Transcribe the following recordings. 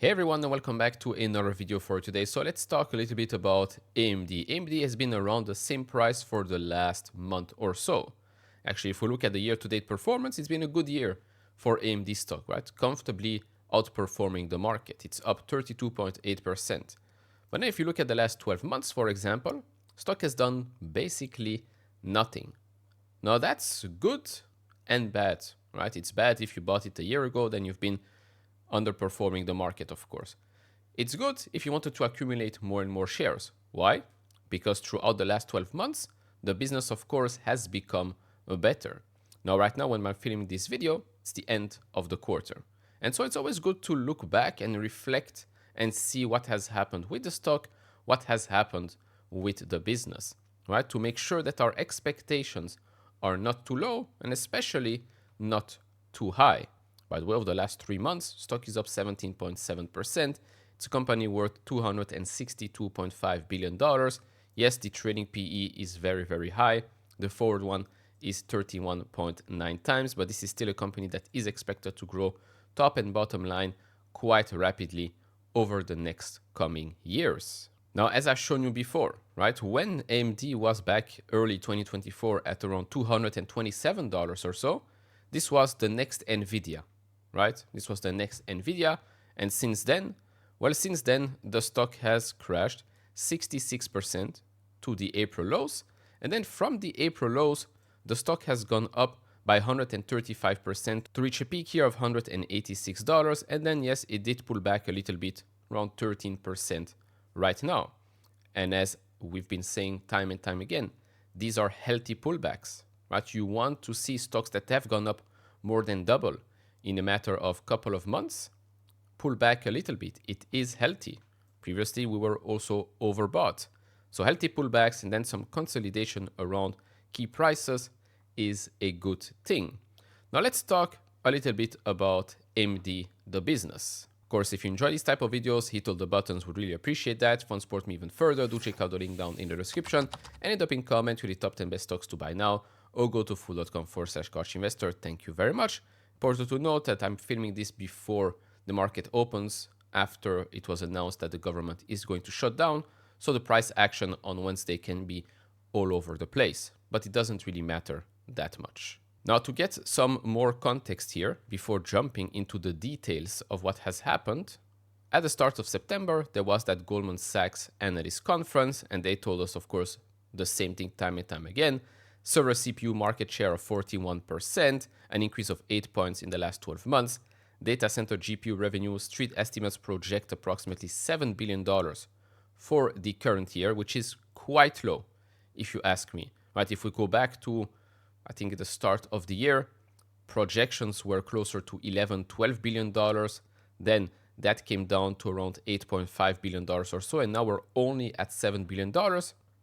Hey everyone and welcome back to another video for today. So let's talk a little bit about AMD. AMD has been around the same price for the last month or so. Actually, if we look at the year-to-date performance, it's been a good year for AMD stock, right? Comfortably outperforming the market. It's up 32.8%. But then if you look at the last 12 months, for example, stock has done basically nothing. Now that's good and bad, right? It's bad if you bought it a year ago, then you've been underperforming the market, of course. It's good if you wanted to accumulate more and more shares. Why? Because throughout the last 12 months, the business, of course, has become better. Now, right now, when I'm filming this video, it's the end of the quarter. And so it's always good to look back and reflect and see what has happened with the stock, what has happened with the business, right? To make sure that our expectations are not too low and especially not too high. By the way, over the last 3 months, stock is up 17.7%. It's a company worth $262.5 billion. Yes, the trading PE is very, very high. The forward one is 31.9 times, but this is still a company that is expected to grow top and bottom line quite rapidly over the next coming years. Now, as I've shown you before, right, when AMD was back early 2024 at around $227 or so, this was the next NVIDIA. Right? This was the next NVIDIA. And since then, the stock has crashed 66% to the April lows. And then from the April lows, the stock has gone up by 135% to reach a peak here of $186. And then, yes, it did pull back a little bit, around 13% right now. And as we've been saying time and time again, these are healthy pullbacks, right? You want to see stocks that have gone up more than double in a matter of couple of months, pull back a little bit. It is healthy. Previously, we were also overbought. So healthy pullbacks and then some consolidation around key prices is a good thing. Now let's talk a little bit about AMD, the business. Of course, if you enjoy these type of videos, hit all the buttons, would really appreciate that. If you want to support me even further, do check out the link down in the description and end up in comment with the top 10 best stocks to buy now, or go to fool.com/couchinvestor. Thank you very much. Important to note that I'm filming this before the market opens, after it was announced that the government is going to shut down. So the price action on Wednesday can be all over the place, but it doesn't really matter that much. Now, to get some more context here, before jumping into the details of what has happened, at the start of September, there was that Goldman Sachs analyst conference, and they told us, of course, the same thing time and time again. Server CPU market share of 41%, an increase of 8 points in the last 12 months. Data center GPU revenue, street estimates project approximately $7 billion for the current year, which is quite low, if you ask me. Right? If we go back to, I think, the start of the year, projections were closer to $11-12 billion. Then that came down to around $8.5 billion or so, and now we're only at $7 billion.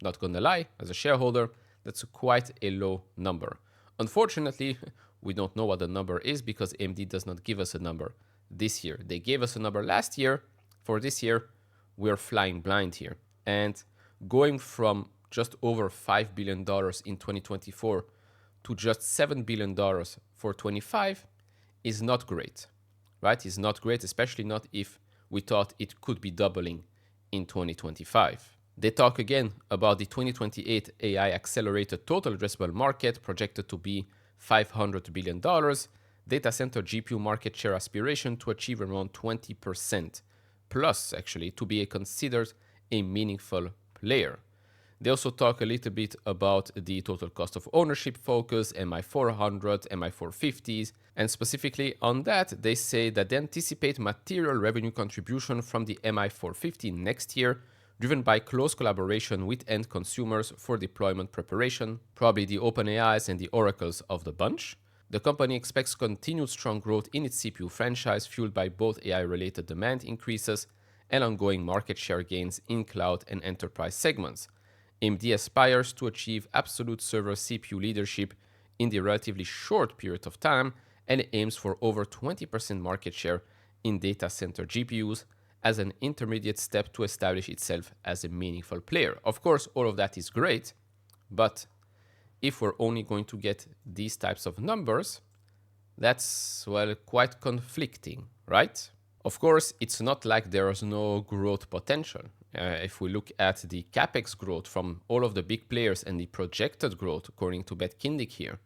Not gonna lie, as a shareholder, that's quite a low number. Unfortunately, we don't know what the number is because AMD does not give us a number this year. They gave us a number last year. For this year, we're flying blind here. And going from just over $5 billion in 2024 to just $7 billion for 25 is not great, right? It's not great, especially not if we thought it could be doubling in 2025. They talk again about the 2028 AI accelerated total addressable market projected to be $500 billion, data center GPU market share aspiration to achieve around 20%, plus actually to be considered a meaningful player. They also talk a little bit about the total cost of ownership focus, MI400, MI450s, and specifically on that, they say that they anticipate material revenue contribution from the MI450 next year, driven by close collaboration with end consumers for deployment preparation, probably the OpenAIs and the Oracles of the bunch. The company expects continued strong growth in its CPU franchise, fueled by both AI-related demand increases and ongoing market share gains in cloud and enterprise segments. AMD aspires to achieve absolute server CPU leadership in the relatively short period of time and aims for over 20% market share in data center GPUs, as an intermediate step to establish itself as a meaningful player. Of course, all of that is great, but if we're only going to get these types of numbers, that's, well, quite conflicting, right? Of course, it's not like there is no growth potential. If we look at the capex growth from all of the big players and the projected growth according to Beth Kindick here,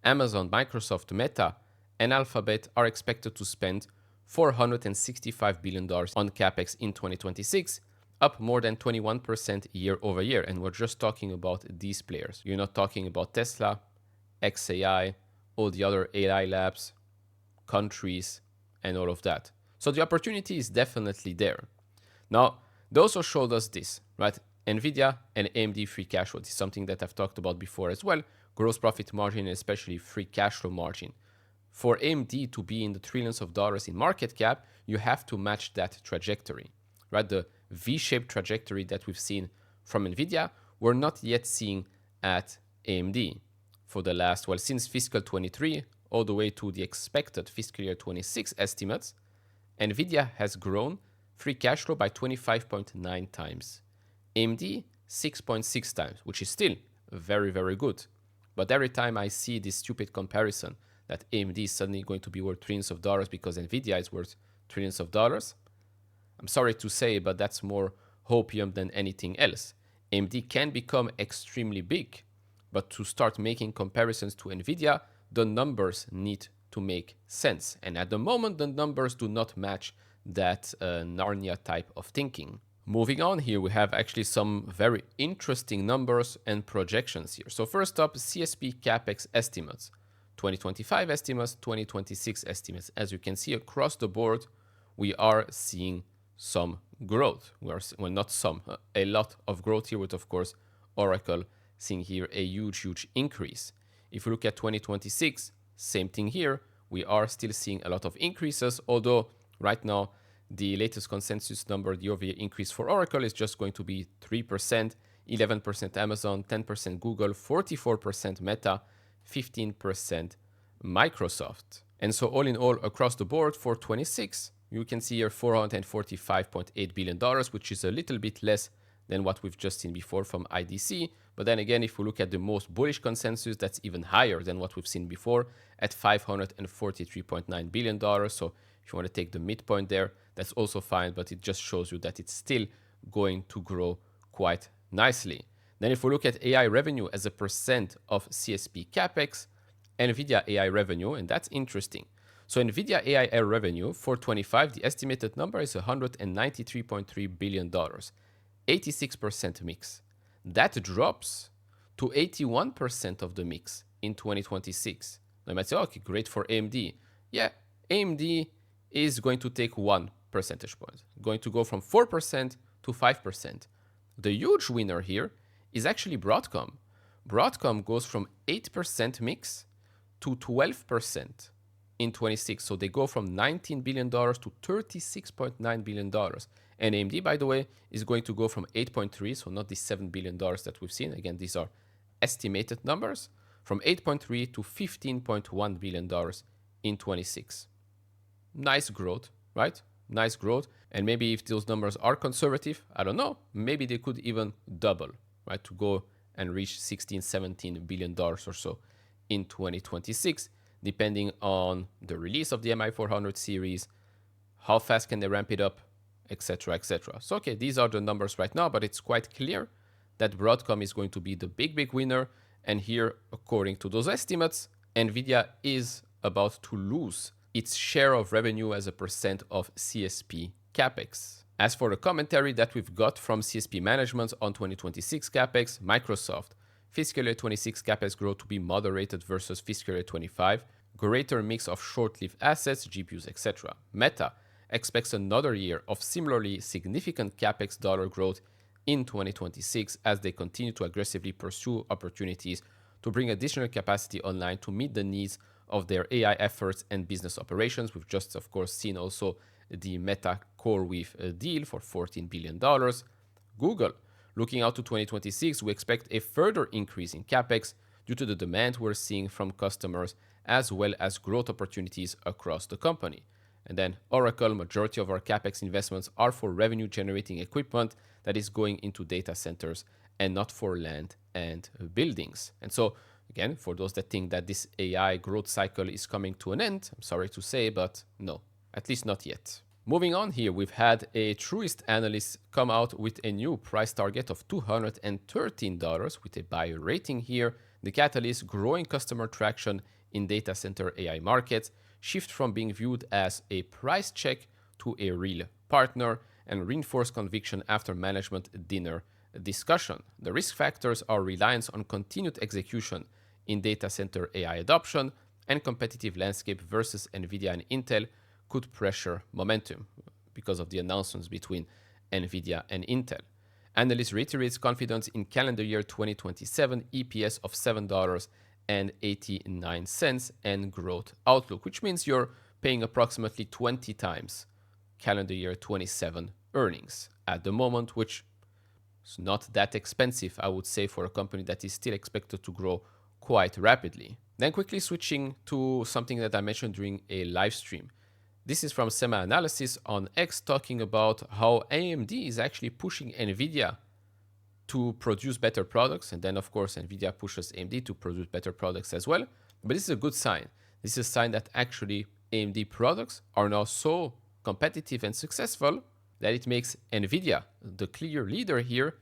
Amazon, Microsoft, Meta, and Alphabet are expected to spend $465 billion on capex in 2026, up more than 21% year over year. And we're just talking about these players. You're not talking about Tesla, XAI, all the other AI labs, countries, and all of that. So the opportunity is definitely there. Now, they also showed us this, right? NVIDIA and AMD free cash flow. This is something that I've talked about before as well. Gross profit margin and especially free cash flow margin. For AMD to be in the trillions of dollars in market cap, you have to match that trajectory, right? The V-shaped trajectory that we've seen from NVIDIA, we're not yet seeing at AMD for the last, well, since fiscal 23 all the way to the expected fiscal year 26 estimates, NVIDIA has grown free cash flow by 25.9 times. AMD, 6.6 times, which is still very, very good. But every time I see this stupid comparison that AMD is suddenly going to be worth trillions of dollars because NVIDIA is worth trillions of dollars, I'm sorry to say, but that's more hopium than anything else. AMD can become extremely big, but to start making comparisons to NVIDIA, the numbers need to make sense. And at the moment, the numbers do not match that Narnia type of thinking. Moving on here, we have actually some very interesting numbers and projections here. So first up, CSP CapEx estimates. 2025 estimates, 2026 estimates. As you can see across the board, we are seeing some growth. Well, not some, a lot of growth here with, of course, Oracle seeing here a huge increase. If you look at 2026, same thing here. We are still seeing a lot of increases, although right now the latest consensus number, the year-over-year increase for Oracle is just going to be 3%, 11% Amazon, 10% Google, 44% Meta, 15% Microsoft. And so all in all, across the board for 26, you can see here $445.8 billion, which is a little bit less than what we've just seen before from IDC. But then again, if we look at the most bullish consensus, that's even higher than what we've seen before at $543.9 billion. So if you want to take the midpoint there, that's also fine, but it just shows you that it's still going to grow quite nicely. Then if we look at AI revenue as a percent of CSP CapEx, NVIDIA AI revenue, and that's interesting. So NVIDIA AI revenue for 25, the estimated number is $193.3 billion, 86% mix. That drops to 81% of the mix in 2026. Now you might say, okay, great for AMD. Yeah, AMD is going to take 1 percentage point, going to go from 4% to 5%. The huge winner here is actually Broadcom. Broadcom goes from 8% mix to 12% in 26. So they go from $19 billion to $36.9 billion. And AMD, by the way, is going to go from 8.3, so not the $7 billion that we've seen. Again, these are estimated numbers, from 8.3 to $15.1 billion in 26. Nice growth, right? Nice growth. And maybe if those numbers are conservative, I don't know, maybe they could even double, right? To go and reach $16-17 billion or so in 2026, depending on the release of the MI400 series, how fast can they ramp it up, etc., etc. So, okay, these are the numbers right now, but it's quite clear that Broadcom is going to be the big winner. And here, according to those estimates, NVIDIA is about to lose its share of revenue as a percent of CSP CapEx. As for the commentary that we've got from CSP management on 2026 CapEx, Microsoft, fiscal year 26 CapEx growth to be moderated versus fiscal year 25, greater mix of short-lived assets, GPUs, etc. Meta expects another year of similarly significant CapEx dollar growth in 2026 as they continue to aggressively pursue opportunities to bring additional capacity online to meet the needs of their AI efforts and business operations. We've just, of course, seen also the Meta CoreWeave deal for $14 billion. Google, looking out to 2026, we expect a further increase in CapEx due to the demand we're seeing from customers as well as growth opportunities across the company. And then Oracle, majority of our CapEx investments are for revenue generating equipment that is going into data centers and not for land and buildings. And so again, for those that think that this AI growth cycle is coming to an end, I'm sorry to say, but no, at least not yet. Moving on here, we've had a Truist analyst come out with a new price target of $213 with a buy rating here. The catalyst: growing customer traction in data center AI markets, shift from being viewed as a price check to a real partner, and reinforce conviction after management dinner discussion. The risk factors are reliance on continued execution in data center AI adoption and competitive landscape versus NVIDIA and Intel could pressure momentum because of the announcements between NVIDIA and Intel. Analyst reiterates confidence in calendar year 2027 EPS of $7.89 and growth outlook, which means you're paying approximately 20 times calendar year 27 earnings at the moment, which is not that expensive, I would say, for a company that is still expected to grow quite rapidly. Then quickly switching to something that I mentioned during a live stream. This is from Sema Analysis on X, talking about how AMD is actually pushing NVIDIA to produce better products. And then, of course, NVIDIA pushes AMD to produce better products as well. But this is a good sign. This is a sign that actually AMD products are now so competitive and successful that it makes NVIDIA, the clear leader here,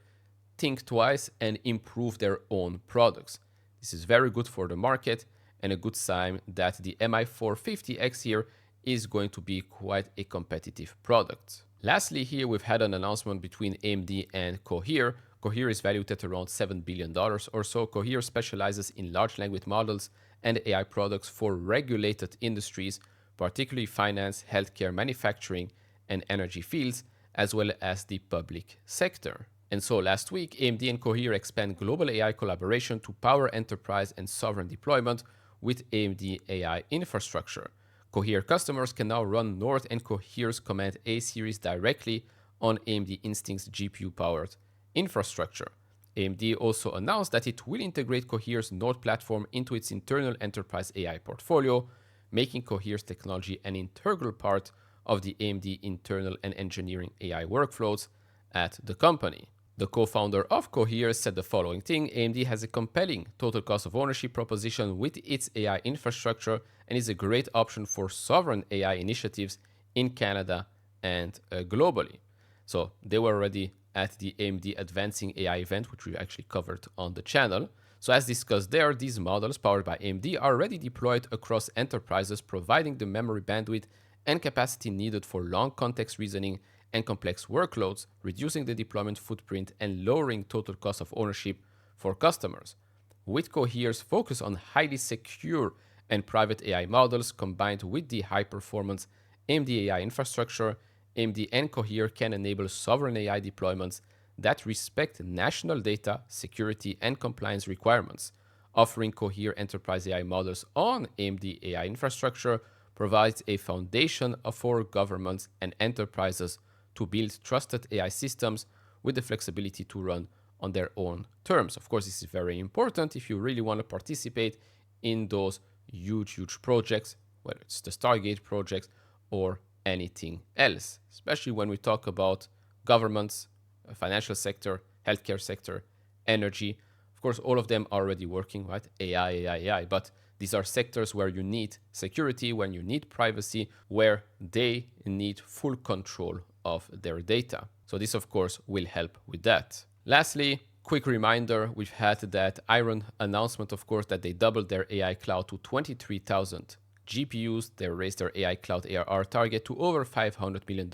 think twice and improve their own products. This is very good for the market and a good sign that the MI450X here is going to be quite a competitive product. Lastly, here we've had an announcement between AMD and Cohere. Cohere is valued at around $7 billion or so. Cohere specializes in large language models and AI products for regulated industries, particularly finance, healthcare, manufacturing, and energy fields, as well as the public sector. And so last week, AMD and Cohere expand global AI collaboration to power enterprise and sovereign deployment with AMD AI infrastructure. Cohere customers can now run Nord and Cohere's Command A series directly on AMD Instinct's GPU-powered infrastructure. AMD also announced that it will integrate Cohere's Nord platform into its internal enterprise AI portfolio, making Cohere's technology an integral part of the AMD internal and engineering AI workflows at the company. The co-founder of Cohere said the following thing: AMD has a compelling total cost of ownership proposition with its AI infrastructure and is a great option for sovereign AI initiatives in Canada and globally. So they were already at the AMD Advancing AI event, which we actually covered on the channel. So as discussed there, these models powered by AMD are already deployed across enterprises, providing the memory bandwidth and capacity needed for long context reasoning and complex workloads, reducing the deployment footprint and lowering total cost of ownership for customers. With Cohere's focus on highly secure and private AI models combined with the high-performance AMD AI infrastructure, AMD and Cohere can enable sovereign AI deployments that respect national data, security, and compliance requirements. Offering Cohere enterprise AI models on AMD AI infrastructure provides a foundation for governments and enterprises to build trusted AI systems with the flexibility to run on their own terms. Of course, this is very important if you really want to participate in those huge projects, whether it's the Stargate projects or anything else, especially when we talk about governments, financial sector, healthcare sector, energy. Of course, all of them are already working, right? AI, but these are sectors where you need security, when you need privacy, where they need full control of their data. So this, of course, will help with that. Lastly, quick reminder, we've had that IREN announcement, of course, that they doubled their AI cloud to 23,000 GPUs. They raised their AI cloud ARR target to over $500 million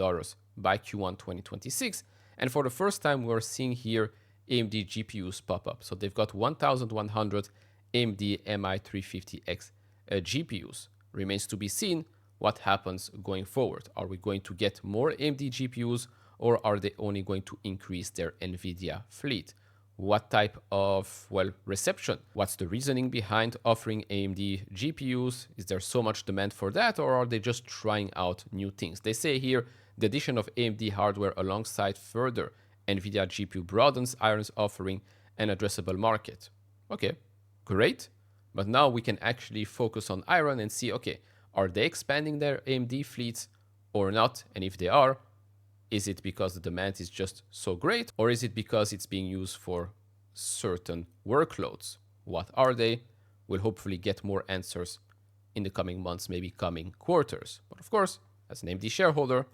by Q1 2026. And for the first time, we're seeing here AMD GPUs pop up. So they've got 1,100 AMD MI350X GPUs. Remains to be seen what happens going forward. Are we going to get more AMD GPUs, or are they only going to increase their NVIDIA fleet? What type of, reception? What's the reasoning behind offering AMD GPUs? Is there so much demand for that, or are they just trying out new things? They say here, the addition of AMD hardware alongside further NVIDIA GPU broadens IREN's offering and addressable market. Okay, great. But now we can actually focus on IREN and see, okay, are they expanding their AMD fleets or not? And if they are, is it because the demand is just so great, or is it because it's being used for certain workloads? What are they? We'll hopefully get more answers in the coming months, maybe coming quarters. But of course, as an AMD shareholder,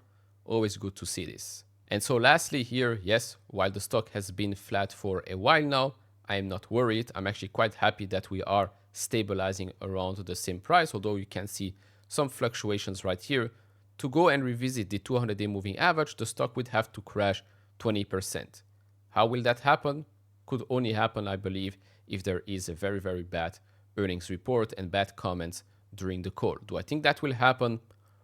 Always good to see this. And so lastly here, yes, while the stock has been flat for a while now, I am not worried. I'm actually quite happy that we are stabilizing around the same price, although you can see some fluctuations right here. To go and revisit the 200-day moving average, the stock would have to crash 20%. How will that happen? Could only happen, I believe, if there is a very, very bad earnings report and bad comments during the call. Do I think that will happen?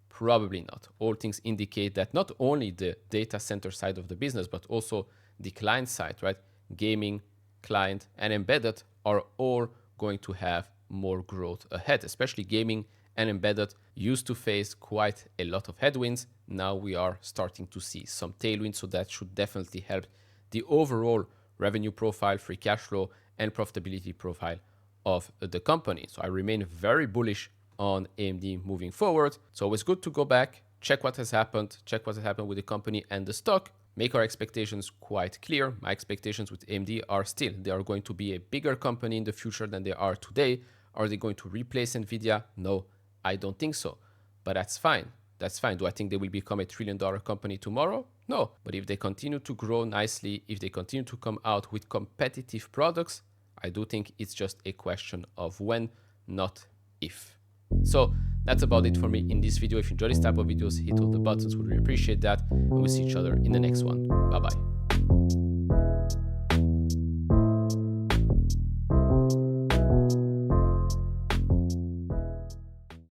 Probably not. All things indicate that not only the data center side of the business, but also the client side, right? Gaming, client, and embedded are all going to have more growth ahead, especially gaming and embedded used to face quite a lot of headwinds. Now we are starting to see some tailwinds, so that should definitely help the overall revenue profile, free cash flow, and profitability profile of the company. So I remain very bullish on AMD moving forward. So always good to go back, check what has happened, check what has happened with the company and the stock, make our expectations quite clear. My expectations with AMD are still, they are going to be a bigger company in the future than they are today. Are they going to replace NVIDIA? No, I don't think so, but that's fine. That's fine. Do I think they will become a $1 trillion company tomorrow? No, but if they continue to grow nicely, if they continue to come out with competitive products, I do think it's just a question of when, not if. So that's about it for me in this video. If you enjoy this type of videos, hit all the buttons, would really appreciate that. And we'll see each other in the next one. Bye bye.